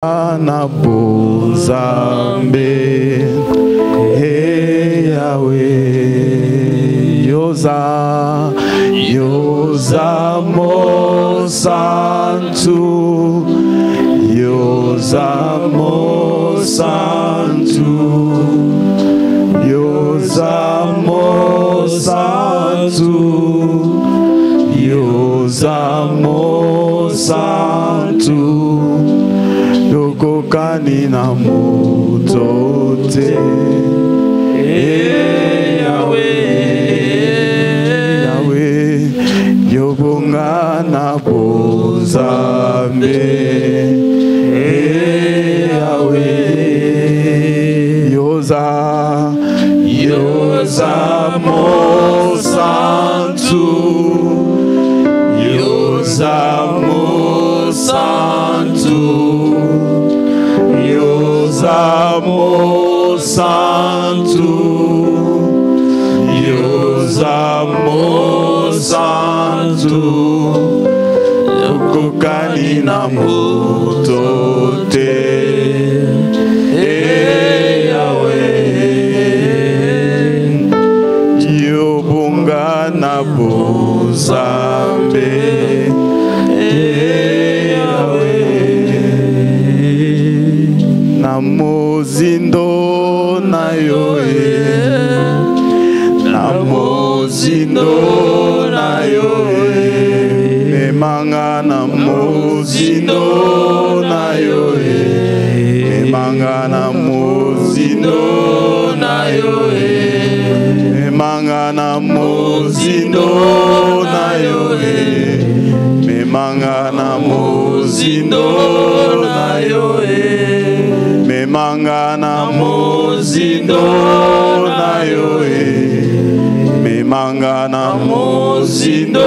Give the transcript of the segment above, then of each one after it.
Anabuzambe, hey Yahweh, Yoza mo santu, Yoza mo santu, Yoza mo santu, Yoza mo santu. Yokokani na mutote, Yahweh, Yobunga na bozambe, Yahweh, Yoza mo santu, Yoza mo santu. Yoza mo santu, Yoza mo santu, Yokokani na mutote, Yahweh, Yobunga na bozambe. Namozindo na yoe, namozindo na yoe, memanga namozindo na yoe, memanga namozindo na yoe, memanga namozindo na yoe, memanga namozindo na yoe. Memangana mozindo na yoe, memangana mozindo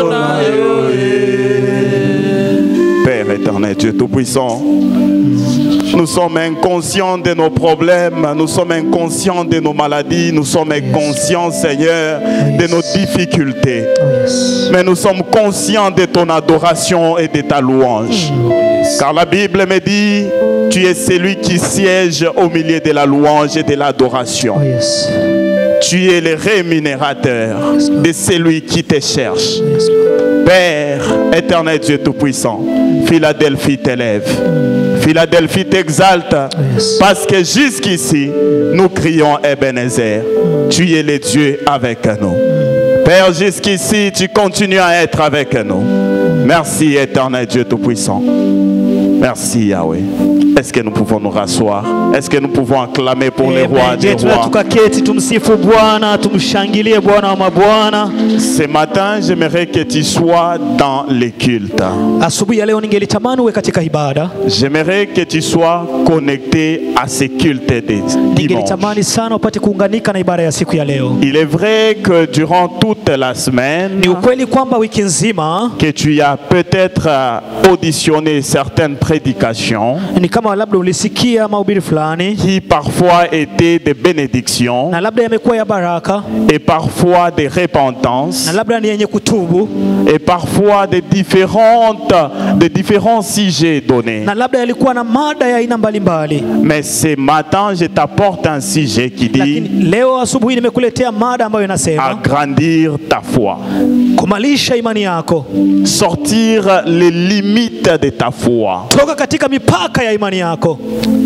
na yoe. Père éternel, Dieu Tout-Puissant, nous sommes inconscients de nos problèmes, nous sommes inconscients de nos maladies, nous sommes inconscients, Seigneur, de nos difficultés. Mais nous sommes conscients de ton adoration et de ta louange. Car la Bible me dit, tu es celui qui siège au milieu de la louange et de l'adoration. Tu es le rémunérateur de celui qui te cherche. Père, éternel Dieu Tout-Puissant, Philadelphie t'élève. Philadelphie t'exalte, parce que jusqu'ici, nous crions Ebenezer. Tu es le Dieu avec nous. Père, jusqu'ici, tu continues à être avec nous. Merci, éternel Dieu Tout-Puissant. Merci, Yahweh. Est-ce que nous pouvons nous rasseoir? Est-ce que nous pouvons acclamer pour les rois des rois? Ce matin, j'aimerais que tu sois dans les cultes. J'aimerais que tu sois connecté à ces cultes des dimanches. Il est vrai que durant toute la semaine, que tu as peut-être auditionné certaines prédications qui parfois étaient des bénédictions et parfois des repentances et parfois des différents sujets donnés. Mais ce matin, je t'apporte un sujet qui dit agrandir ta foi, sortir les limites de ta foi.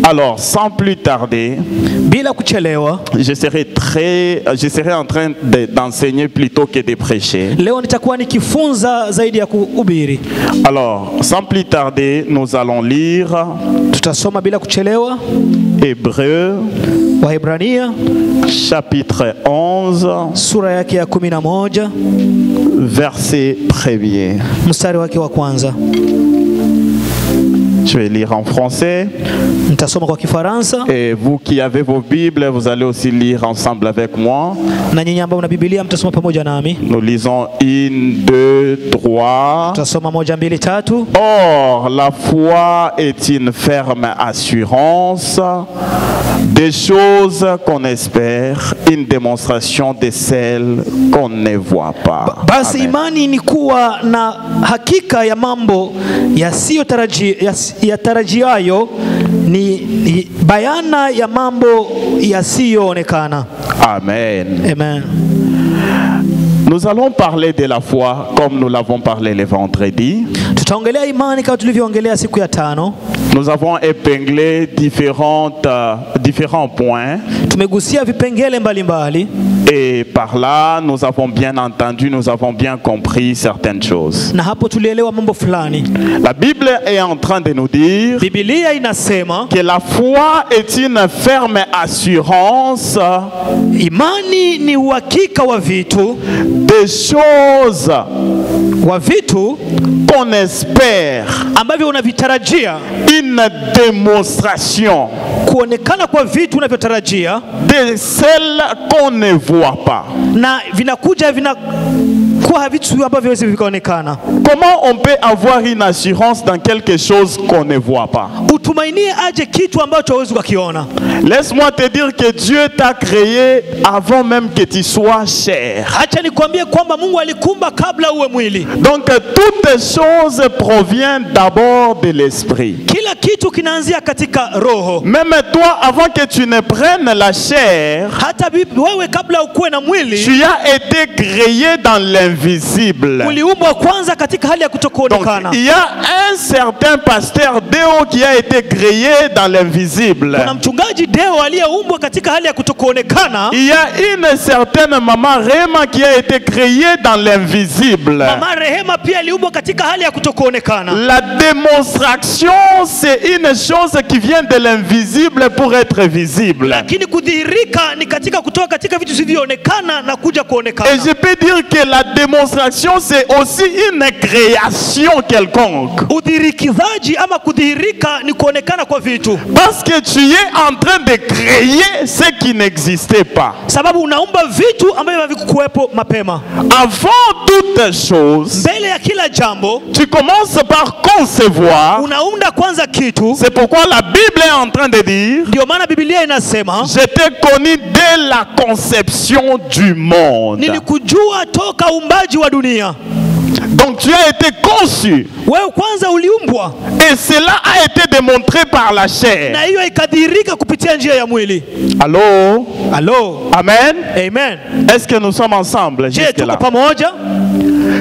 Alors, sans plus tarder, je serai en train d'enseigner plutôt que de prêcher. Alors, sans plus tarder, nous allons lire Hébreux chapitre 11 verset 1er. Je vais lire en français. Et vous qui avez vos Bibles, vous allez aussi lire ensemble avec moi. Nous lisons 1, 2, 3. Or, la foi est une ferme assurance des choses qu'on espère, une démonstration de celles qu'on ne voit pas. Basi imani ni kuwa na hakika ya mambo yatarajiayo ni bayana ya mambo yasiyoonekana. Amen. Amen. Nous allons parler de la foi comme nous l'avons parlé le vendredi. Tutaongelea imani kama tulivyoongelea siku ya tano. Nous avons épinglé différents points. Tumegusia vipengele mbalimbali. Et par là, nous avons bien entendu, nous avons bien compris certaines choses. Na hapo tulielewa mambo fulani. La Bible est en train de nous dire Biblia inasema que la foi est une ferme assurance imani ni uhakika wa vitu, des choses wa vitu qu'on espère, ambavyo unavitarajia, une démonstration kuonekana kwa vitu unavyotarajia, de celles qu'on ne voit pas. na vinakuja vinakuwa vitu ambavyo hawezi vikaonekana. Comment on peut avoir une assurance dans quelque chose qu'on ne voit pas? Utumainie aje kitu ambacho hawezi kukiona? Laisse-moi te dire que Dieu t'a créé avant même que tu sois chair. Acha nikwambie kwamba Mungu alikumba kabla uwe mwili. Donc toutes choses proviennent d'abord de l'esprit. Kila kitu kinaanzia katika roho. Même toi, avant que tu ne prennes la chair, Hata wewe kabla ukuwe na mwili, tu as été créé dans l'invisible. uliumbwa kwanza katika hali ya Donc kutokuonekana. il y a un certain pasteur Déo qui a été créé dans l'invisible. Kuna mchungaji Deo aliyeumbwa katika hali ya kutokuonekana. Il y a une certaine maman Rema qui a été créée dans l'invisible. Mama Rehema pia aliumbwa katika hali ya kutokuonekana. La démonstration, c'est une chose qui vient de l'invisible pour être visible. Lakini kudhihirika ni katika kutoka katika vitu visivyoonekana na kuja kuonekana. Et je peux dire que la démonstration, c'est aussi une création quelconque. Udhirikizaji ama kudhihirika ni kuonekana kwa vitu. Parce que tu es en train de créer ce qui n'existait pas. Sababu unaumba vitu ambavyo havikukuwepo mapema. Avant toute chose, Mbele ya kila jambo, tu commences par concevoir. unaunda kwanza kitu. C'est pourquoi la Bible est en train de dire: Ndio maana Biblia inasema, je t'ai connu dès la conception du monde. nilikujua toka uumbaji wa dunia. Donc tu as été conçu. Wewe kwanza uliumbwa. Et cela a été démontré par la chair. Na hiyo ikadhihirika kupitia njia ya mwili. Allô? Hello. Amen. Amen. Est-ce que nous sommes ensemble Je jusque tuko là? pamoja?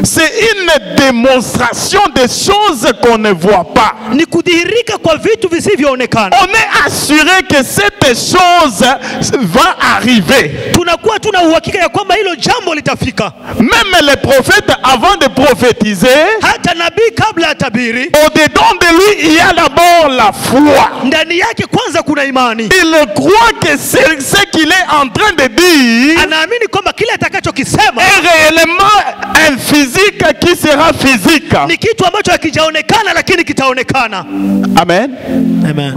C'est une démonstration des choses qu'on ne voit pas. Ni kudhihirika kwa vitu visivyoonekana. On est assuré que cette chose va arriver. Tunakuwa tuna uhakika ya kwamba hilo jambo litafika. Même les prophètes, avant de prophétiser, Hata nabii kabla ya tabiri, au-dedans de lui, il y a d'abord la foi. ndani yake kwanza kuna imani. Il croit que c'est ce qu'il est en train de dire Anaamini kwamba kile atakachokisema est réellement un physique qui sera physique. ni kitu ambacho hakijaonekana lakini kitaonekana. Amen. Amen.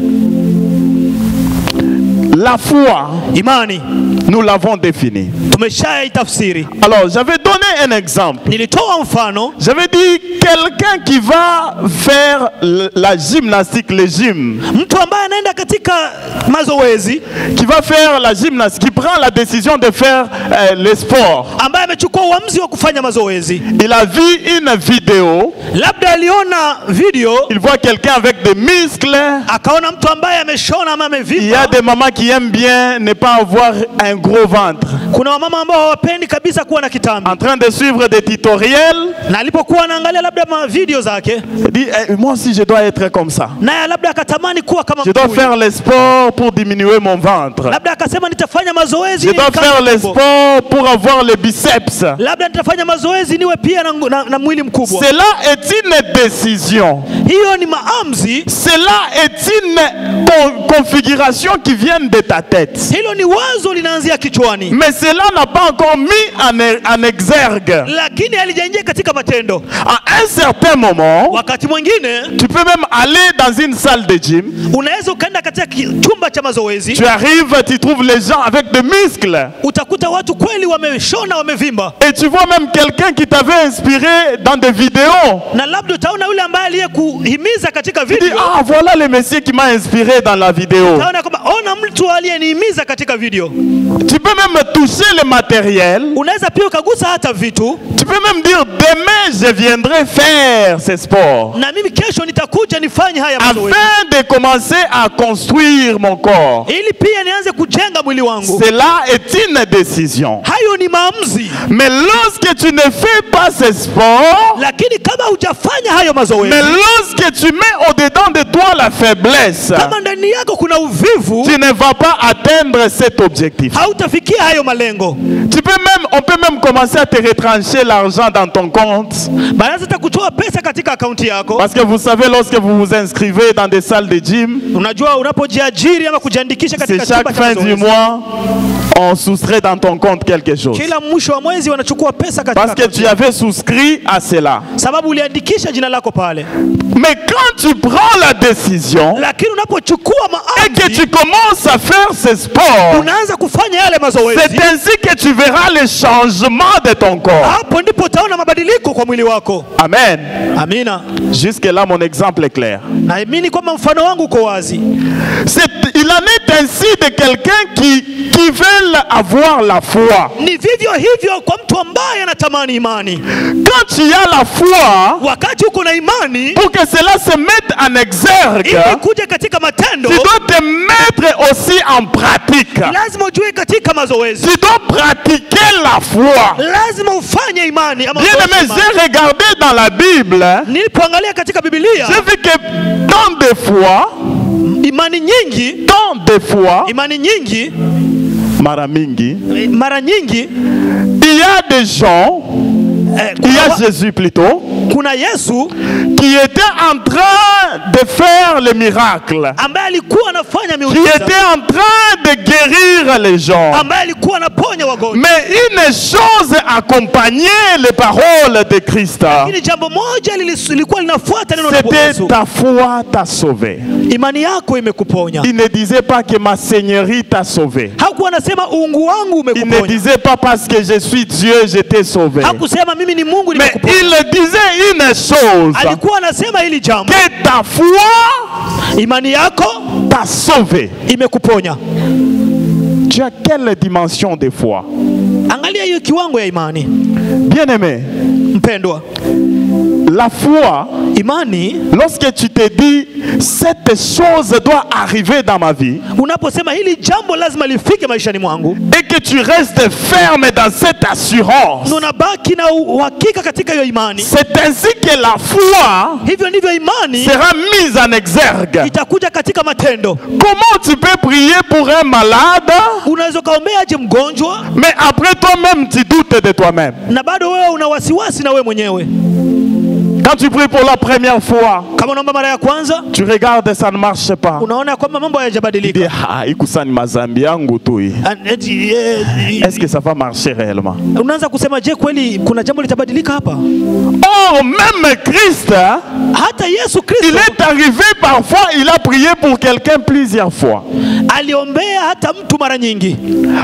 La foi, Imani nous l'avons définie. tumeshaitafsiri. Alors, j'avais donné un exemple. Nilitoa mfano. J'avais dit quelqu'un qui va faire la gymnastique, le gym, Mtu ambaye anaenda katika mazoezi, qui va faire la gymnastique, qui prend la décision de faire le sport. ambaye amechukua uamuzi wa kufanya mazoezi. Il a vu une vidéo, Labda aliona video, il voit quelqu'un avec des muscles. akaona mtu ambaye ameshona ama Il y a amevimba. des mamans qui aiment bien ne pas avoir un gros ventre. Kuna wamama ambao hawapendi kabisa kuwa na kitambi. En train de suivre des tutoriels, Na alipokuwa anaangalia labda video zake, il dit moi aussi je dois être comme ça. naye labda akatamani kuwa kama Je dois mtu huyu. faire le sport pour diminuer mon ventre. Labda akasema nitafanya mazoezi Je ili dois nikaze faire le tumbo. sport pour avoir les biceps. Labda nitafanya mazoezi niwe pia na mwili mkubwa. Cela est une décision. Hiyo ni maamuzi. Cela est une configuration qui vient de ta tête. Hilo ni wazo linaanzia kichwani. Mais cela n'a pas encore mis en exergue. Lakini halijaingia katika matendo. À un certain moment, Wakati mwingine tu peux même aller dans une salle de gym. unaweza ukaenda katika chumba cha mazoezi. Tu arrives, tu trouves les gens avec des muscles. Utakuta watu kweli wameshona, wamevimba. Et tu vois même quelqu'un qui t'avait inspiré dans des vidéos. Na labda utaona yule ambaye aliyekuhimiza katika Tu dis, video. ah voilà le monsieur qui m'a inspiré dans la vidéo. Utaona kwamba ona mtu aliyenihimiza katika video. Tu peux même toucher le matériel. Unaweza pia ukagusa hata vitu. Tu peux même dire demain je viendrai faire ce sport. Na mimi kesho nitakuja nifanye haya mazoezi. Afin de commencer à construire mon corps. Ili pia nianze kujenga mwili wangu. Cela est une décision. Hayo ni maamuzi. Mais lorsque tu ne fais pas ce sport, Lakini kama hujafanya hayo mazoezi, mais lorsque tu mets au-dedans de toi la faiblesse, kama ndani yako kuna uvivu, tu ne vas pas atteindre cet objectif. hautafikia hayo malengo. On peut même commencer à te retrancher l'argent dans ton compte. Banaanza hata kutoa pesa katika akaunti yako. Parce que vous savez, lorsque vous vous inscrivez dans des salles de gym, Unajua unapojiajiri ama kujiandikisha katika c'est chaque fin du mois, on soustrait dans ton compte quelque chose. Kila mwisho wa mwezi wanachukua pesa katika Parce que tu avais souscrit à cela. sababu uliandikisha jina lako pale. Mais quand tu prends la décision Lakini unapochukua et que maamuzi, tu commences à faire ce sport, unaanza kufanya yale mazoezi, c'est ainsi que tu verras le changement de ton corps. hapo ndipo utaona mabadiliko kwa mwili wako. Amen. Amina. Jusque là, mon exemple est clair. Naamini kwamba mfano wangu uko wazi. Il en est ainsi de quelqu'un qui veut avoir la foi. Ni vivyo hivyo kwa mtu ambaye anatamani imani. Quand tu as la foi, Wakati uko na imani, pour que cela se mette en exergue, ili kuja katika matendo, tu dois te mettre aussi en pratique. lazima ujue katika mazoezi. Tu dois pratiquer la foi. Lazima ufanye imani ama Bien aimé, j'ai regardé dans la Bible, nilipoangalia katika Biblia, j'ai vu que tant de fois, imani nyingi, mara mingi, mara nyingi, il y a des gens, il y a Jésus plutôt, kuna Yesu qui était en train de faire le miracle, ambaye alikuwa anafanya qui miujiza, était en train de guérir les gens. ambaye alikuwa anaponya wagonjwa. Mais une chose accompagnait les paroles de Christ. Lakini jambo moja lilikuwa linafuata neno la Bwana C'était Yesu. ta foi t'a sauvé. Imani yako imekuponya. Il ne disait pas que ma seigneurie t'a sauvé. Hakuwa anasema uungu wangu Il ne umekuponya. disait pas parce que je suis Dieu, je t'ai sauvé. Hakusema mimi ni Mungu Mais nimekuponya. il disait une chose, Alikuwa anasema hili jambo, que ta foi imani yako t'a sauvé. imekuponya. Tu as quelle dimension de foi? Angalia hiyo kiwango ya imani. Bien-aimé, Mpendwa, la foi, imani, lorsque tu te dis cette chose doit arriver dans ma vie unaposema hili jambo lazima lifike maishani mwangu, et que tu restes ferme dans cette assurance, unabaki na uhakika katika hiyo imani, c'est ainsi que la foi hivyo ndivyo imani sera mise en exergue. itakuja katika matendo. Comment tu peux prier pour un malade, Unaweza kaombea aje mgonjwa mais après toi-même tu doutes de toi-même? na bado wewe una wasiwasi na wewe mwenyewe? Quand tu pries pour la première fois, Kama unaomba mara ya kwanza, tu regardes, ça ne marche pas. unaona kwamba mambo hayajabadilika. Ikusani mazambi yangu tu hii. Est-ce que ça va marcher réellement? Unaanza kusema, je, kweli kuna jambo litabadilika hapa? Or, même Christ, Hata Yesu il Kristo est arrivé parfois, il a prié pour quelqu'un plusieurs fois. aliombea hata mtu mara nyingi.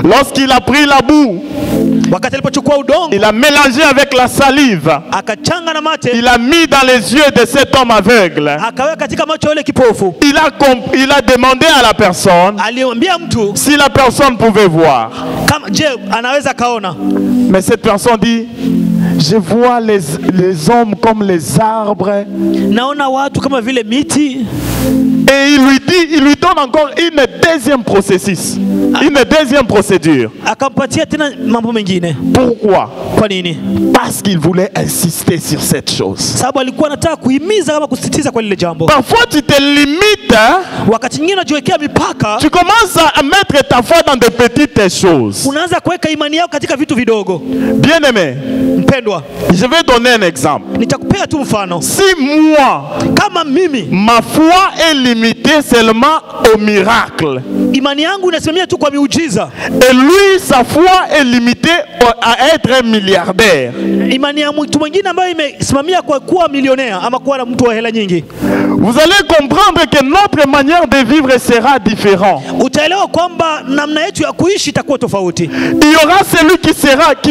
Lorsqu'il a pris la boue, Wakati alipochukua udongo il a mélangé avec la salive, akachanga na mate, il a mis dans les yeux de cet homme aveugle. akaweka katika macho yule kipofu. Il a demandé à la personne Aliambia mtu si la personne pouvait voir. kama, je, anaweza kaona? Mais cette personne dit, je vois les hommes comme les arbres. Naona watu kama vile miti. Et il lui donne encore une deuxième processus, une deuxième procédure. Akampatia tena mambo mengine. Pourquoi? Kwa nini? Parce qu'il voulait insister sur cette chose. Sababu alikuwa anataka kuhimiza kama kusisitiza kwa lile jambo. Parfois tu te limites, Wakati mwingine unajiwekea mipaka, tu commences à mettre ta foi dans de petites choses. unaanza kuweka imani yako katika vitu vidogo. Bien aimé, Mpendwa, je vais donner un exemple. nitakupea tu mfano. Si moi, Kama mimi ma foi est limitée seulement au miracle, imani yangu inasimamia tu kwa miujiza, et lui, sa foi est limitée à être un milliardaire, imani ya mtu mwingine ambayo imesimamia kwa kuwa milionea ama kuwa mtu wa hela nyingi, vous allez comprendre que notre manière de vivre sera différente. utaelewa kwamba namna yetu ya kuishi itakuwa tofauti. Il y aura celui qui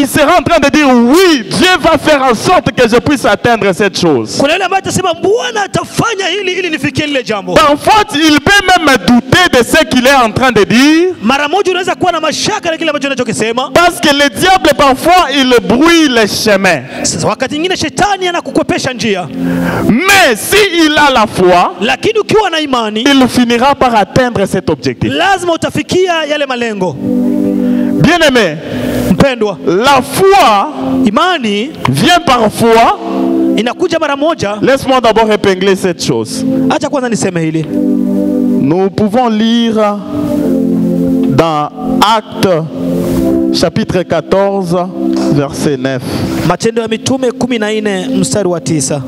sera en train de dire oui, Dieu va faire en sorte que je puisse atteindre cette chose. Kuna yule ambaye atasema Bwana atafanya hili ili nifikie lile jambo. Parfois, il peut même douter de ce qu'il est en train de dire. Mara moja unaweza kuwa na mashaka na kile ambacho unachokisema. Parce que le diable parfois il brouille les chemins. Sasa wakati mwingine shetani anakukwepesha njia. Mais si il a la foi, Lakini ukiwa na imani, il finira par atteindre cet objectif. lazima utafikia yale malengo. Bien-aimé, Mpendwa, la foi imani vient parfois. inakuja mara moja. Laisse-moi d'abord épingler cette chose. Acha kwanza niseme hili. Nous pouvons lire dans Actes chapitre 14 verset 9. Matendo ya Mitume 14 mstari wa 9.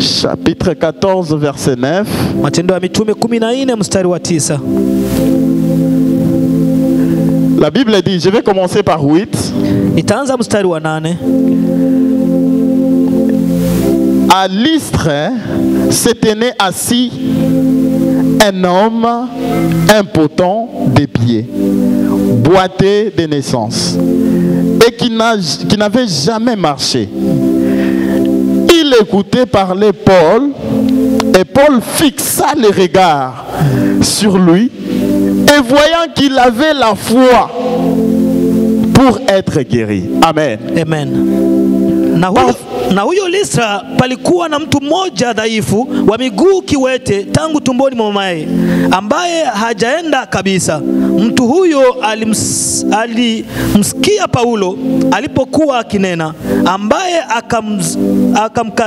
Chapitre 14 verset 9. Matendo ya Mitume 14 mstari wa 9. La Bible dit, je vais commencer par 8. Nitaanza mstari wa 8. À Lystre se tenait assis un homme impotent des pieds, boiteux de naissance, et qui n'avait jamais marché. Il écoutait parler Paul, et Paul fixa les regards sur lui, et voyant qu'il avait la foi pour être guéri. Amen. Amen. Na huyo Listra palikuwa na mtu mmoja dhaifu wa miguu kiwete tangu tumboni mwa mamaye, ambaye hajaenda kabisa. Mtu huyo alimsikia Paulo alipokuwa akinena, ambaye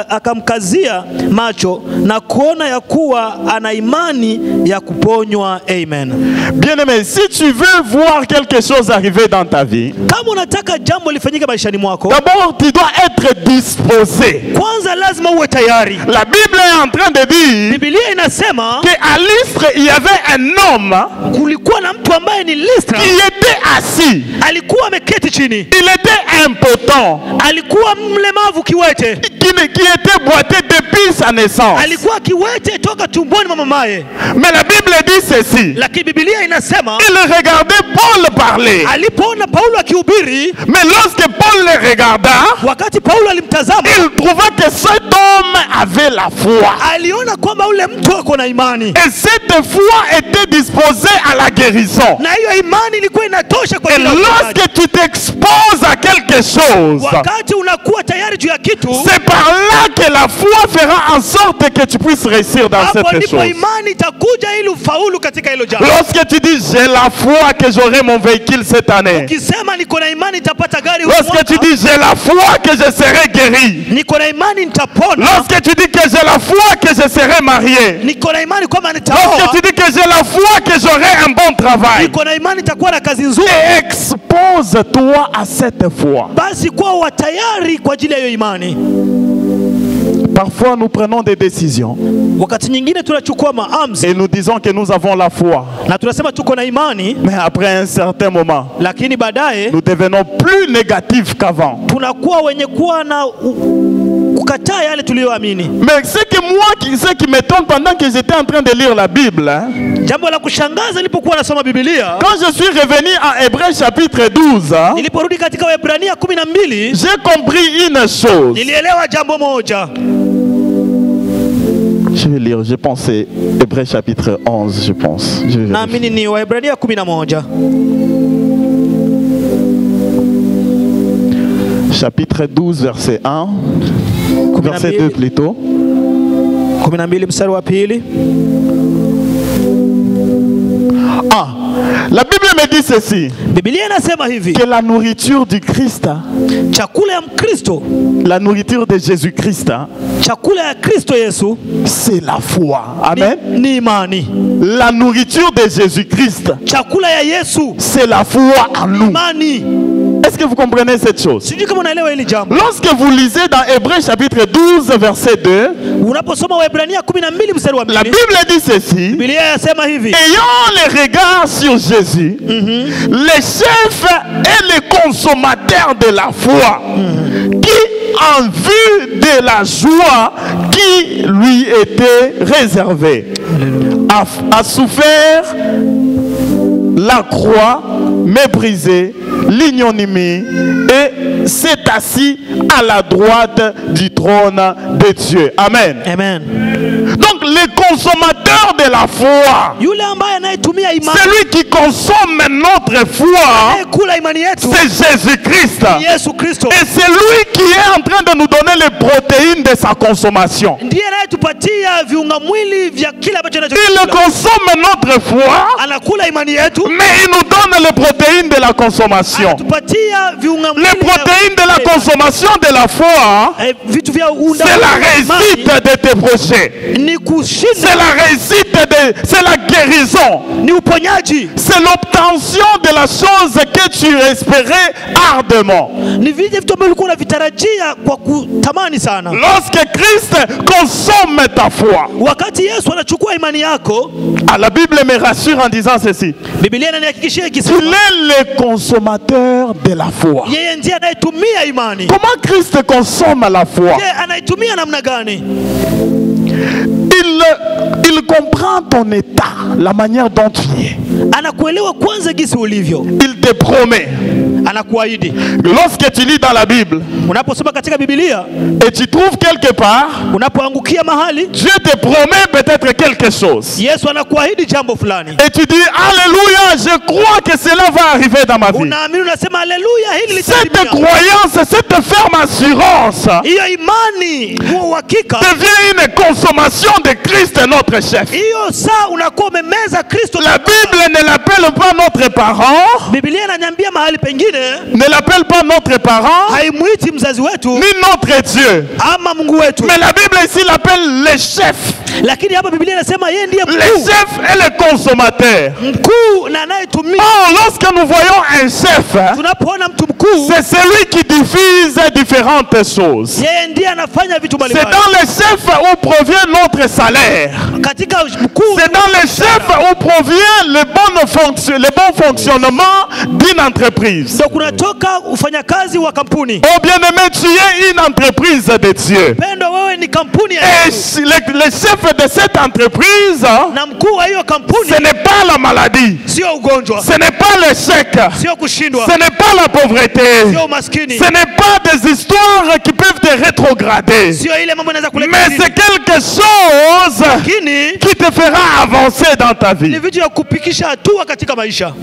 akamkazia macho na kuona ya kuwa ana imani ya kuponywa. Amen. Bien-aimé, si tu veux voir quelque chose arriver dans ta vie, kama unataka jambo lifanyike maishani mwako, d'abord tu dois être disposé. Kwanza lazima uwe tayari. La Bible est en train de dire Biblia inasema qu'à Lystre il y avait un homme kulikuwa na mtu ambaye ni Listra, qui était assis. alikuwa ameketi chini. Il était impotent. Alikuwa mlemavu kiwete. Qui était boiteux depuis sa naissance. Alikuwa kiwete toka tumboni mwa mamaye. Mais la Bible dit ceci. Lakini Biblia inasema Il regardait Paul parler. alipoona Paulo akihubiri, Mais lorsque Paul le regarda, wakati Paulo alimtazama, il trouva que cet homme avait la foi. aliona kwamba ule mtu ako na imani. Et cette foi était disposée à la guérison. Na hiyo imani ilikuwa inatosha kwa Et kila uponyaji. lorsque tu t'exposes à quelque chose, Wakati unakuwa tayari juu ya kitu, c'est par là que la foi fera en sorte que tu puisses réussir dans hapo cette ndipo chose. imani itakuja ili ufaulu katika hilo jambo. Lorsque tu dis j'ai la foi que j'aurai mon véhicule cette année. Ukisema niko na imani nitapata gari huu Lorsque tu mwaka, dis j'ai la foi que je serai guéri. niko na imani nitapona. Lorsque tu dis que j'ai la foi que je serai marié. Niko na imani kwamba Lorsque nitaoa. tu dis que j'ai la foi que j'aurai un bon travail. Niko na imani nitakuwa na kazi nzuri. Et expose-toi à cette foi. Basi kuwa tayari kwa ajili ya hiyo imani. Parfois nous prenons des décisions Wakati nyingine tunachukua maamuzi et nous disons que nous avons la foi. na tunasema tuko na imani, Mais après un certain moment, lakini baadaye nous devenons plus négatifs qu'avant. tunakuwa wenye kuwa na kukataa yale tuliyoamini. Mais ce qui m'étonne pendant que j'étais en train de lire la Bible, hein, Jambo la kushangaza nilipokuwa nasoma Biblia, quand je suis revenu en Hébreux chapitre 12, hein, niliporudi katika Waebrania 12, j'ai compris une chose. nilielewa jambo moja. Je vais lire, je pense c'est Hébreux chapitre 11, je pense. Je vais vérifier. Naamini ni Waebrania 11. Chapitre 12, verset 1. Verset 2 plutôt. 12 mstari wa 2. Ah, la Bible me dit ceci. Biblia inasema hivi, Que la nourriture du Christ, chakula ya Mkristo, la nourriture de Jésus-Christ, chakula ya Kristo Yesu c'est la foi. Amen. ni imani. La nourriture de Jésus-Christ, Chakula ya Yesu c'est la foi en nous. imani. Est-ce que vous comprenez cette chose? Sijui kama unaelewa hili jambo. Lorsque vous lisez dans Hébreux chapitre 12, verset 2, Unaposoma Waebrania 12 mstari wa la 2, Bible dit ceci. Biblia yasema hivi, Ayant les regards sur Jésus, les chefs et les consommateurs de la foi, qui en vue de la joie qui lui était réservée, a souffert la croix, méprisé, l'ignominie et s'est assis à la droite du trône de Dieu. Amen. Amen. Donc le consommateur de la foi, Yule ambaye anayetumia imani, celui qui consomme notre foi, anayekula imani yetu c'est Jésus-Christ. ni Yesu Kristo. Et c'est lui qui est en train de nous donner les protéines de sa consommation. Ndiye anayetupatia viunga mwili vya kila ambacho Il anachokula. consomme notre foi, Anakula imani yetu, mais il nous donne les protéines de la consommation. anatupatia viunga mwili Les protéines de la consommation de la foi, vitu vya c'est la réussite de tes projets. ni kushinda, C'est la réussite, c'est la guérison. ni uponyaji, C'est l'obtention de la chose que tu espérais ardemment. ni vile vitu ambavyo ulikuwa unavitarajia kwa kutamani sana. Lorsque Christ consomme ta foi, Wakati Yesu anachukua imani yako, la Bible me rassure en disant ceci: Biblia inanihakikishia il ikisema est le consommateur de la foi. yeye ndiye anayetumia imani. Comment Christ consomme la foi? Je, anaitumia namna gani? Il comprend ton état, la manière dont tu es. Anakuelewa kwanza jinsi ulivyo. Il te promet. Anakuahidi. Lorsque tu lis dans la Bible Unaposoma katika Biblia, et tu trouves quelque part, unapoangukia mahali, Dieu te promet peut-être quelque chose. Yesu anakuahidi jambo fulani. Et tu dis, Alléluia, je crois que cela va arriver dans ma vie. Unaamini, unasema haleluya, hili Cette litatimia. croyance, cette ferme assurance Hiyo imani, huo uhakika, devient une consommation de Christ, notre chef. hiyo saa unakuwa umemeza Kristo. La Bible ne l'appelle pas notre parent, Biblia inaniambia mahali pengine ne l'appelle pas notre parent, haimuiti mzazi wetu ni notre Dieu. ama Mungu wetu, Mais la Bible ici l'appelle le chef. lakini hapa Biblia inasema yeye ndiye Le mkuu, chef est le consommateur. mkuu na anayetumia. Oh, lorsque nous voyons un chef, Tunapoona mtu mkuu, c'est celui qui diffuse différentes choses. yeye ndiye anafanya vitu C'est mbalimbali. dans le chef où provient notre salaire. Katika mkuu, C'est dans le chef où provient le bon fonctionnement d'une entreprise. ndio kunatoka ufanyakazi wa kampuni. Oh bien-aimé, tu es une entreprise de Dieu. Pendo, wewe ni kampuni ya Et Yesu. le chef de cette entreprise, Na mkuu wa hiyo kampuni ce n'est pas la maladie, sio ugonjwa, ce n'est pas l'échec, sio kushindwa, ce n'est pas la pauvreté, sio umaskini, ce n'est pas des histoires qui peuvent te rétrograder, sio ile mambo inaweza kuleta mais shida. c'est quelque chose Lakini qui te fera avancer dans ta ni vie. vitu ya kupikisha hatua katika maisha.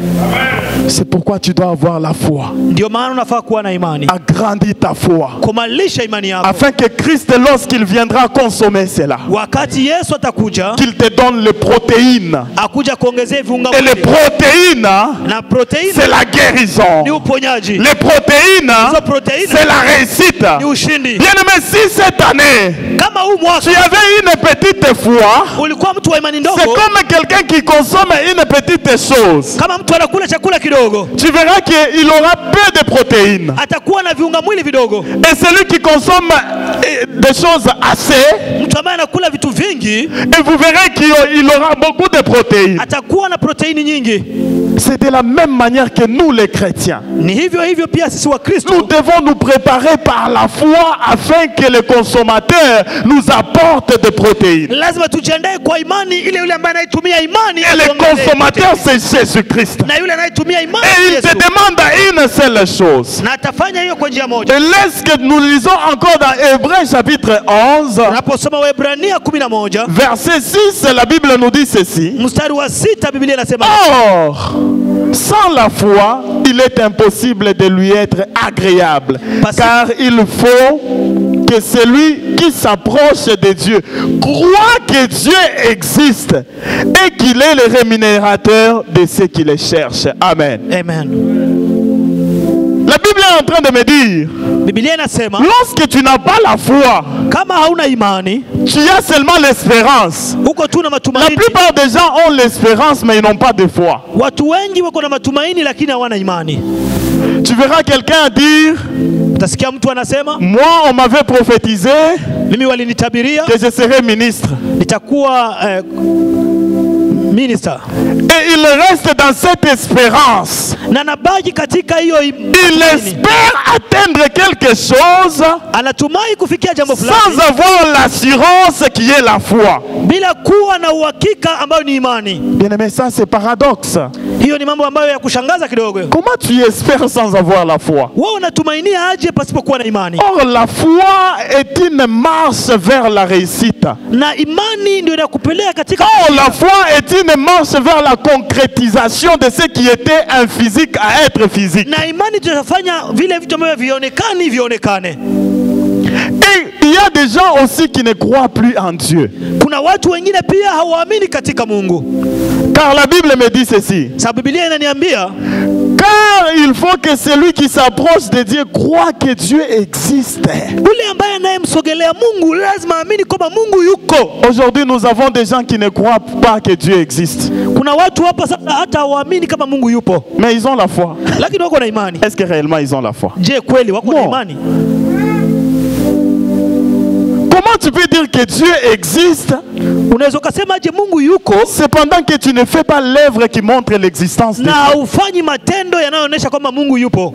C'est pourquoi tu dois avoir la foi. Ndio maana unafaa kuwa na imani, Agrandis ta foi, kumalisha imani yako, afin que Christ, lorsqu'il viendra consommer cela, wakati Yesu atakuja qu'il te donne les protéines. akuja kuongezea viunga Et les mwili. protéines, Na proteini c'est la guérison. ni uponyaji, Les protéines, hizo proteini c'est la réussite. ni ushindi. Bien-aimé, si cette année, Kama huu tu mwaka avais une petite foi, ulikuwa mtu wa imani c'est ndogo, comme quelqu'un qui consomme une petite chose. kama mtu anakula chakula kidogo, Tu verras qu'il aura peu de protéines. atakuwa na viunga mwili vidogo. Et celui qui consomme des choses assez, Mtu ambaye anakula vitu vingi et vous verrez qu'il aura beaucoup de protéines. atakuwa na proteini nyingi. C'est de la même manière que nous les chrétiens. Ni hivyo hivyo pia sisi wa Nous Kristo devons nous préparer par la foi afin que le consommateur nous apporte des protéines. lazima tujiandae kwa imani ile. Yule ambaye anaitumia imani Et le atuongezee consommateur, proteini. c'est Jésus-Christ. Na yule anayetumia imani Et il Yesu. te demande une seule chose. Na atafanya hiyo kwa njia moja. Et laisse que nous lisons encore dans Hébreux chapitre 11, Unaposoma Waebrania 11 verset 6, la Bible nous dit ceci. mstari wa 6, Biblia inasema Or, sans la foi, il est impossible de lui être agréable, car il faut que celui qui s'approche de Dieu croit que Dieu existe et qu'il est le rémunérateur de ceux qui le cherchent. Amen. Amen. La Bible est en train de me dire, Biblia inasema lorsque tu n'as pas la foi, kama hauna imani, tu as seulement l'espérance. uko tu na La matumaini. plupart des gens ont l'espérance, mais ils n'ont pas de foi. Watu wengi wako na matumaini lakini hawana imani. Tu verras quelqu'un dire, Utasikia mtu anasema, moi on m'avait prophétisé mimi walinitabiria que je serai ministre. nitakuwa minister, et il reste dans cette espérance. na anabaki katika hiyo Il espère atteindre quelque chose anatumai kufikia jambo fulani sans avoir l'assurance qui est la foi. bila kuwa na uhakika ambayo ni imani. Bien-aimé, ça c'est paradoxe. Hiyo ni mambo ambayo ya kushangaza kidogo. Comment tu espères sans avoir la foi? Wewe unatumainia aje pasipokuwa na imani? Or, la foi est une marche vers la réussite. Na imani ndio inakupeleka katika Or, la foi est une marche vers la concrétisation de ce qui était un physique à être physique. na imani tunafanya vile vitu ambavyo vionekane. Et il y a des gens aussi qui ne croient plus en Dieu. Kuna watu wengine pia hawaamini katika Mungu. Car la Bible me dit ceci. Sababu Biblia inaniambia Car il faut que celui qui s'approche de Dieu croit que Dieu existe. yule ambaye anayemsogelea Mungu lazima aamini kwamba Mungu yuko. Aujourd'hui, nous avons des gens qui ne croient pas que Dieu existe. Kuna watu hapa sasa hata hawaamini kama Mungu yupo, Mais ils ont la foi. lakini wako na imani. Est-ce que réellement ils ont la foi? Je, kweli wako na No. imani? Comment tu peux dire que Dieu existe Unaweza kusema je Mungu yuko cependant que tu ne fais pas l'œuvre qui montre l'existence de na Dieu? ufanyi matendo yanayoonyesha kwamba Mungu yupo?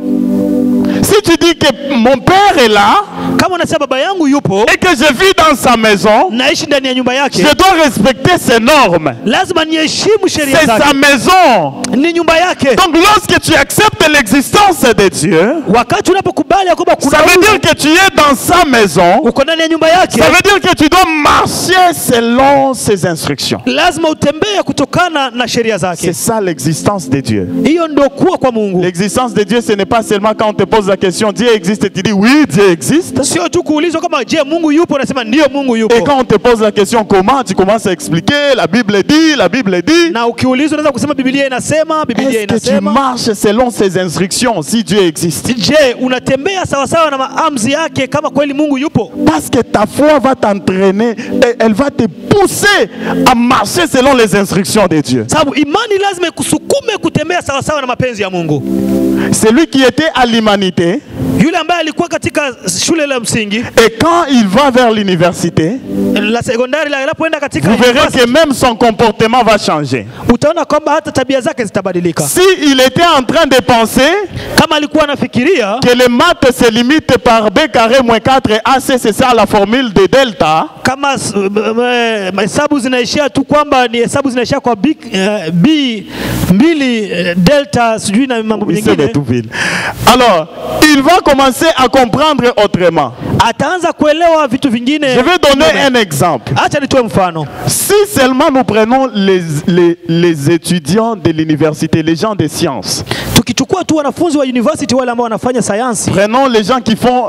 Si tu dis que mon père est là Kama unasema baba yangu yupo, et que je vis dans sa maison, naishi ndani ya nyumba yake, je dois respecter ses normes. lazima niheshimu sheria C'est sa zake. maison. Ni nyumba yake. Donc lorsque tu acceptes l'existence de Dieu, Wakati unapokubali ya kwamba kuna ça veut Mungu, dire que tu es dans sa maison. uko ndani ya nyumba yake, Ça veut dire que tu dois marcher selon ses instructions. lazima utembee kutokana na sheria C'est zake. ça l'existence de Dieu. Hiyo ndio kuwa kwa Mungu. L'existence de Dieu, ce n'est pas seulement quand on te pose la question, Dieu existe, et tu dis oui, Dieu existe. Sio tu kuulizwa kama je Mungu yupo, unasema ndio Mungu Et yupo. quand on te pose la question comment, tu commences à expliquer, la Bible dit, la Bible dit. Na ukiulizwa unaweza kusema Biblia inasema, Biblia Est-ce que tu inasema. marches selon ses instructions si Dieu existe? Je, unatembea sawasawa na maamuzi yake kama kweli Mungu yupo? Parce que ta foi va t'entraîner et elle va te pousser à marcher selon les instructions de Dieu. Sababu imani lazima ikusukume kutembea sawasawa na mapenzi ya Mungu. Celui qui était à l'humanité, Yule ambaye alikuwa katika shule la msingi, et quand il va vers l'université, la sekondari, la anapoenda katika vous verrez university, que même son comportement va changer. utaona kwamba hata tabia zake zitabadilika. Si il était en train de penser Kama alikuwa anafikiria que les maths se limitent par b carré moins 4 AC, c'est ça la formule de delta, kama hesabu zinaishia tu kwamba ni hesabu zinaishia kwa b mbili delta sijui na mambo il sait mengine, de tout ville. Alors, il va commencer à comprendre autrement. ataanza kuelewa vitu vingine. Je vais donner un exemple. Acha nitoe mfano. Si seulement nous prenons les étudiants de l'université, les gens des sciences, Tukichukua tu wanafunzi wa university wale ambao wanafanya sayansi, prenons les gens qui font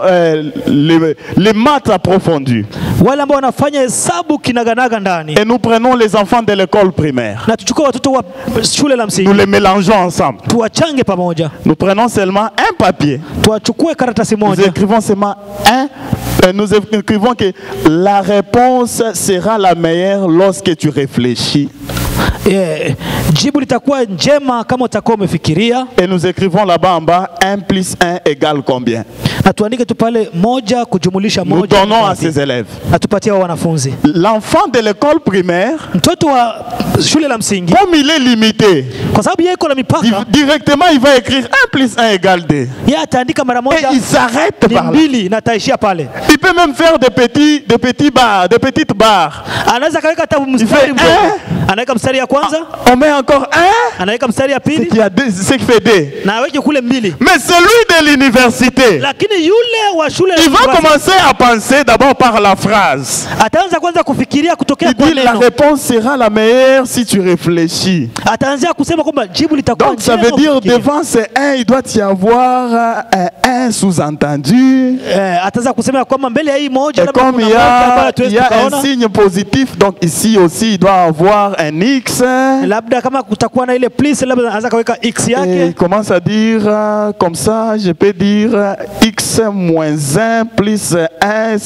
les maths approfondies, wale ambao wanafanya hesabu kinaganaga ndani, et nous prenons les enfants de l'école primaire, na tuchukue watoto wa shule la nous msingi, les mélangeons ensemble. tuwachange pamoja, Nous prenons seulement un papier. tuwachukue karatasi Nous moja, écrivons seulement nous écrivons que la réponse sera la meilleure lorsque tu réfléchis. jibu litakuwa njema kama utakuwa umefikiria. Et nous écrivons là-bas en bas 1 plus 1 égale combien? Na tuandike tu pale moja kujumulisha Nous moja, donnons à ces élèves. na tupatie hao wanafunzi. L'enfant de l'école primaire, Mtoto wa shule la msingi, comme il est limité, kwa sababu yeye iko na mipaka, directement il va écrire 1 plus 1 égale 2. yeye ataandika mara Et moja il s'arrête ni par là. mbili na taishia pale. Il peut même faire des petits barres, des petites barres. Anaweza kaweka hata mstari mdogo, anaweka mstari ya kwanza, On met encore 1, anaweka mstari ya ce pili, qui fait 2. na aweke kule mbili. Mais celui de l'université, Lakini yule wa shule il va commencer à penser d'abord par la phrase. ataanza kwanza kufikiria kutokea Il kwa dit la neno, réponse sera la meilleure si tu réfléchis. ataanzia kusema kwamba jibu litakuwa Donc ça njema veut dire ukifikiria. devant ces 1, il doit y avoir un sous-entendu. Ataanza kusema kwamba mbele ya hii moja Et labda comme kuna il y moja ambayo a hatuwezi un tukaona. signe positif, donc ici aussi il doit avoir un X. Labda kama kutakuwa na ile please, labda anaweza kaweka x Et yake. il commence à dire comme ça, je peux dire X moins 1 plus 1.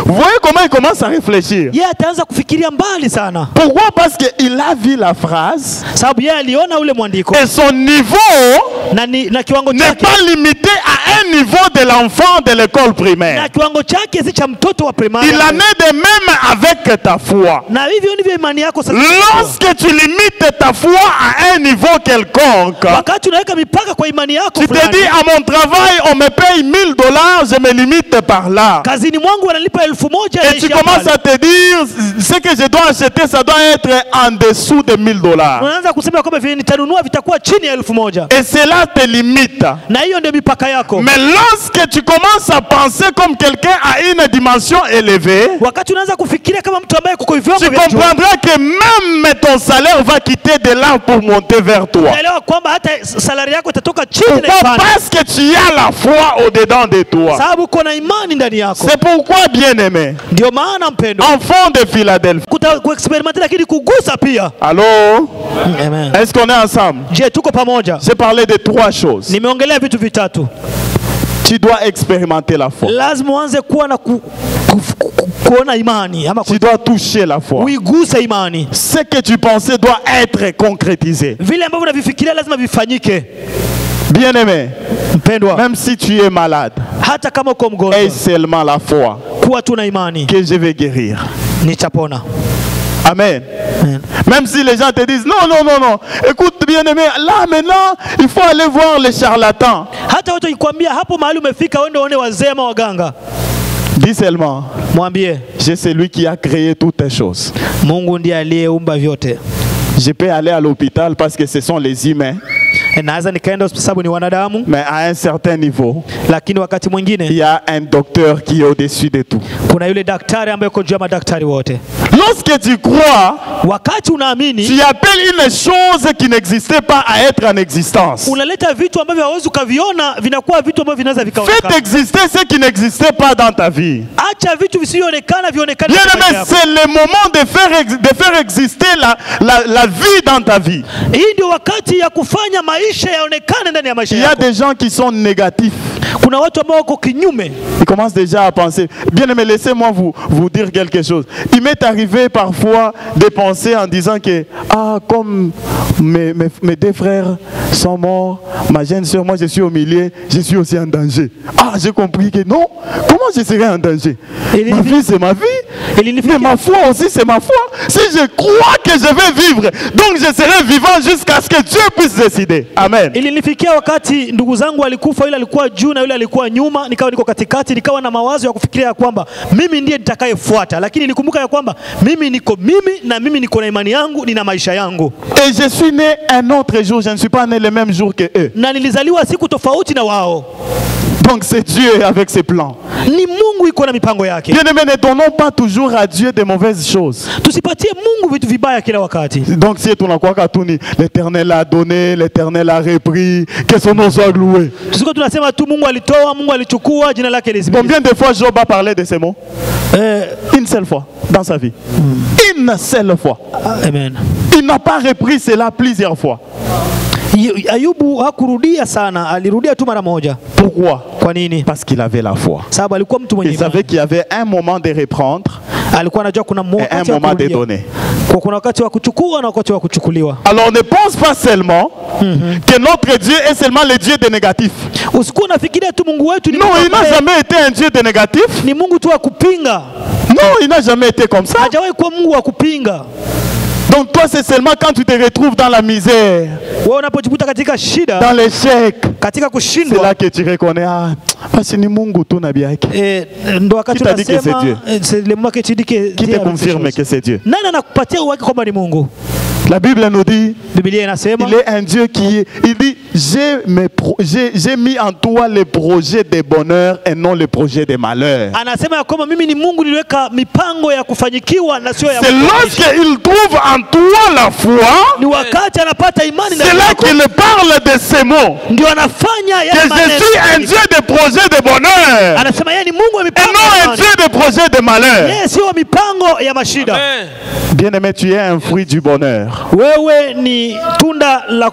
Vous voyez comment il commence à réfléchir? Yeye ataanza kufikiria mbali sana, Pourquoi? Parce qu'il a vu la phrase sababu yeye aliona ule mwandiko et son niveau na kiwango n'est chake, pas limité à un niveau de l'enfant de l'école primaire. na kiwango chake si cha mtoto wa primary. Il en est de même avec ta foi. Na hivyo ndivyo imani yako sasa. Lorsque tu limites ta foi à un niveau quelconque, wakati unaweka mipaka kwa imani yako tu te fulani, dis à mon travail on me paye $1000, je me limite par là. kazini mwangu wanalipa 1,000 Et tu commences à te dire ce que je dois acheter ça doit être en dessous de $1000. unaanza kusema kwamba vile nitanunua vitakuwa chini ya 1,000, Et cela te limite. na hiyo ndio mipaka yako. Mais lorsque tu commences à penser comme quelqu'un à une dimension élevée, Wakati unaanza kufikiria kama mtu ambaye kuko viwango tu vya juu, comprendras que même ton salaire va quitter de là pour monter vers toi. unaelewa kwamba hata salari yako itatoka chini na Pourquoi? ipande, Parce que tu as la foi au-dedans de toi. sababu uko na imani ndani yako. C'est pourquoi, bien-aimé, Ndio maana mpendo, enfant de Philadelphie. kuexperimenti lakini kugusa pia. Allô? Amen. Est-ce qu'on est ensemble? Je, tuko pamoja? J'ai parlé de 3 choses. Nimeongelea vitu vitatu. Tu dois expérimenter la foi. Lazima uanze kuwa na kuona imani ama Tu dois toucher la foi. uiguse imani. Ce que tu pensais doit être concrétisé. Vile ambavyo unavifikiria lazima vifanyike. Bien-aimé, Mpendwa, même si tu es malade, hata kama uko aie mgonjwa, seulement la foi kuwa tu na imani, que je vais guérir. nitapona. Amen. Amen. Même si les gens te disent non, non, non, non. Écoute, bien-aimé, là maintenant, il faut aller voir les charlatans. Hata watu wakikwambia hapo mahali umefika uende uone wazee ama waganga, Dis seulement, mwambie j'ai celui qui a créé toutes les choses. Mungu ndiye aliyeumba vyote. Je peux aller à l'hôpital parce que ce sont les humains, Naweza nikaenda hospitali sababu ni wanadamu, mais à un certain niveau, lakini wakati il mwingine y a un docteur qui est au-dessus de tout. kuna yule daktari ambaye uko juu ya madaktari wote. Lorsque tu crois, Wakati unaamini, tu appelles une chose qui n'existait pas à être en existence. unaleta vitu ambavyo hauwezi ukaviona, vinakuwa vitu ambavyo vinaweza Faites vikaonekana. exister ce qui n'existait pas dans ta vie. Acha vitu visivyoonekana vionekane. Bien katika aimé, yako. c'est le moment de faire exister la vie dans ta vie. Hii ndio wakati ya kufanya maisha yaonekane ndani ya maisha Il y a yako. des gens qui sont négatifs. Kuna watu ambao wako kinyume. Ils commencent déjà à penser. Bien aimé, laissez-moi vous dire quelque chose. Il m'est arrivé parfois de penser en disant que, comme mes 2 frères sont morts, ma jeune soeur, moi je suis au milieu, je suis aussi en danger. J'ai compris que non, comment je serais en danger? Ma vie c'est ma vie, mais ma foi aussi c'est ma foi. Si je crois que je vais vivre, donc je serai vivant jusqu'à ce que Dieu puisse décider. Amen. Ilinifikia wakati ndugu zangu walikufa, yule alikuwa juu na yule alikuwa nyuma, nikawa niko katikati, nikawa na mawazo ya kufikiria ya kwamba mimi ndiye nitakayefuata, lakini nikumbuka ya kwamba mimi niko na imani yangu, nina maisha yangu. Et je suis né un autre jour, je ne suis pas né le même jour que eux. Na nilizaliwa siku tofauti na wao. Donc c'est Dieu avec ses plans. Ni Mungu iko na mipango yake. Bien aimé, ne donnons pas toujours à Dieu de mauvaises choses. Tusipatie Mungu vitu vibaya kila wakati. Donc si tu n'as quoi qu'à tout, l'Éternel a donné, l'Éternel a repris, que son nom soit loué. Tusiko tunasema tu Mungu alitoa, Mungu alichukua, jina lake lisifiwe. Combien de fois Job a parlé de ces mots? Une seule fois dans sa vie. Une seule fois. Amen. Il n'a pas repris cela plusieurs fois. Ayubu hakurudia sana, alirudia tu mara moja. Pourquoi? Kwa nini? Parce qu'il avait la foi. Sababu alikuwa mtu mwenye Il savait qu'il y avait un moment de reprendre alikuwa anajua kuna et un wakati wa moment de kurudia. donner. Kuna wakati wa kuchukua na wakati wa kuchukuliwa. Alors ne pense pas seulement que notre Dieu est seulement le Dieu des négatifs. Usikuwa unafikiria tu Mungu wetu ni Non, Mungu il n'a ambaye jamais été un Dieu de négatif. ni Mungu tu wa kupinga. Non, il n'a jamais été comme ça. Hajawahi kuwa Mungu wa kupinga. Donc toi, c'est seulement quand tu te retrouves dans la misère, Wewe unapojikuta katika shida, dans l'échec, katika c'est kushindwa, là que tu reconnais, parce que ni Mungu tu n'as bien. ndo wakati Qui t'a dit que c'est unasema Dieu? c'est le moment que tu dis que Qui te confirme que c'est Dieu? nani anakupatia uhakika kwamba ni Mungu? La Bible nous dit, Biblia inasema il est un Dieu il dit, j'ai mis en toi les projets de bonheur et non les projets de malheur. anasema ya kwamba mimi ni Mungu niliweka mipango ya kufanyikiwa na sio ya C'est lorsqu'il trouve en toi la foi, ni wakati anapata imani c'est là qu'il parle de ces mots. ndio anafanya Que yale je suis un maneno. Dieu de projets de bonheur Anasema yeye ni Mungu wa et mipango non ya un amani. Dieu de projets de malheur. Yeye sio wa mipango ya mashida. Bien-aimé, tu es un fruit du bonheur. Wewe ni tunda la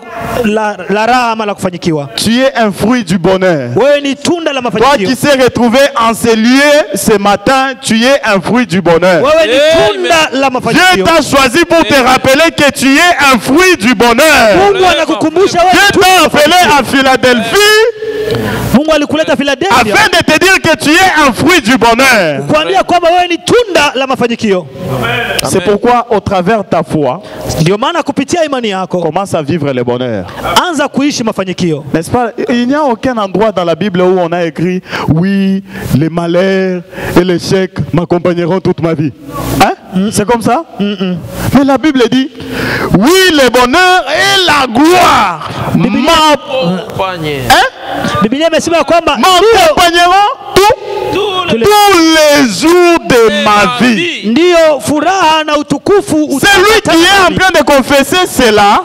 raha ama la kufanyikiwa. Tu es un fruit du bonheur. Wewe ni tunda la Toi mafanikio. qui s'est retrouvé en ces lieux ce matin, tu es un fruit du bonheur. Wewe ni tunda la Dieu mafanikio. t'a choisi pour te rappeler que tu es un fruit du bonheur. Mungu anakukumbusha wewe Dieu ni tunda t'a la appelé mafanikio. à Philadelphie Mungu alikuleta Philadelphia afin de te dire que tu es un fruit du bonheur. kuambia kwamba wewe ni tunda la mafanikio. C'est pourquoi au travers ta foi, Ndio maana kupitia imani yako commence à vivre le bonheur. anza kuishi mafanikio. N'est-ce pas? Il n'y a aucun endroit dans la Bible où on a écrit oui, les malheurs et les chèques m'accompagneront toute ma vie. Hein? C'est comme ça? Mais la Bible dit oui, le bonheur et la gloire Biblia imesema kwamba m'accompagneront tous les jours de ma vie. ndio furaha na utukufu. Celui qui est en train de confesser cela,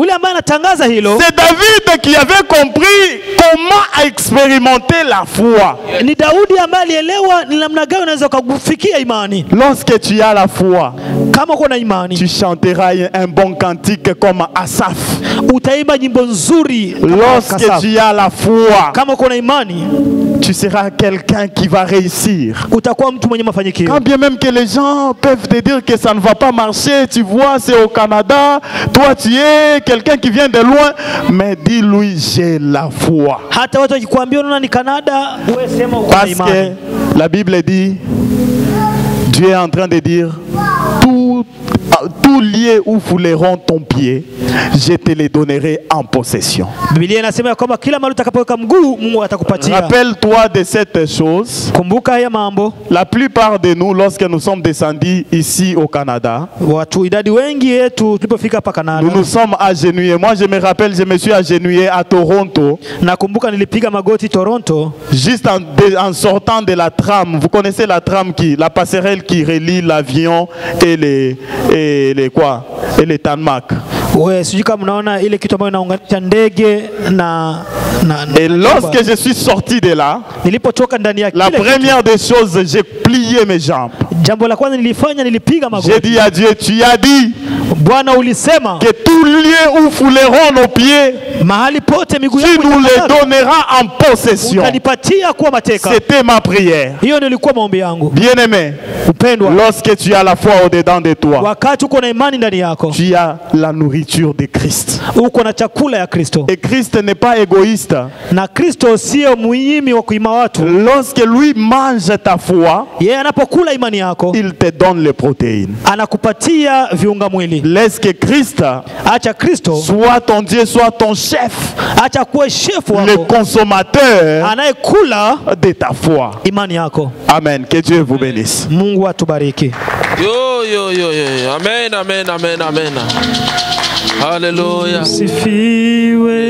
Ule ambaye anatangaza hilo c'est David qui avait compris comment expérimenter la foi. ni Daudi ambaye alielewa ni namna gani unaweza kufikia imani. Lorsque tu as la foi, Kama uko na imani, tu chanteras un bon cantique comme Asaph. utaimba nyimbo nzuri. Lorsque tu as la foi, Kama uko na imani, tu seras quelqu'un qui va réussir. utakuwa mtu mwenye mafanikio. Quand bien même que les gens peuvent te dire que ça ne va pas marcher, tu vois, c'est au Canada, toi tu es quelqu'un qui vient de loin, mais dis-lui, j'ai la foi. Hata watu wakikwambia unaona ni Canada, wewe sema uko na Parce imani. que la Bible dit, Dieu est en train de dire, tout lieu où fouleront ton pied, je te les donnerai en possession. Biblia inasema kwamba kila mahali utakapoweka mguu Mungu atakupatia. Rappelle-toi de cette chose. Kumbuka haya mambo. La plupart de nous, lorsque nous sommes descendus ici au Canada, Watu idadi wengi yetu tulipofika hapa Canada, nous nous sommes agenouillés. Moi, je me rappelle, je me suis agenouillé à Toronto. nakumbuka nilipiga magoti Toronto, Juste en sortant de la tram. Vous connaissez la tram, la passerelle qui relie l'avion et les tarmacs. wewe sijui kama unaona ile kitu ambayo inaunganisha ndege na Et lorsque je suis sorti de là, nilipotoka ndani ya la kile première des choses, j'ai plié mes jambes. jambo la kwanza nilifanya nilipiga J'ai magoti. dit à Dieu, tu as dit Bwana ulisema que tout lieu où fouleront nos pieds, mahali pote miguu tu yangu nous les itapata, donneras en possession. utanipatia kuwa mateka. C'était ma prière. Hiyo ndio ilikuwa maombi yangu. Bien-aimé, Upendwa, lorsque tu as la foi au-dedans de toi, wakati uko na imani ndani yako, tu as la nourriture de Christ. uko na chakula ya Kristo. Et Christ n'est pas égoïste. Na Kristo sio muhimi wa kuima watu. Lorsque lui mange ta foi, Yeye anapokula imani yako, il te donne les protéines. anakupatia viunga mwili. Laisse que Christ Acha Kristo, soit ton Dieu, soit ton chef, acha kuwe shefu le wako, consommateur anayekula de ta foi. imani yako. Amen. Que Dieu vous bénisse. Mungu atubariki. Amen, amen, amen, amen. Hallelujah. Sifiwe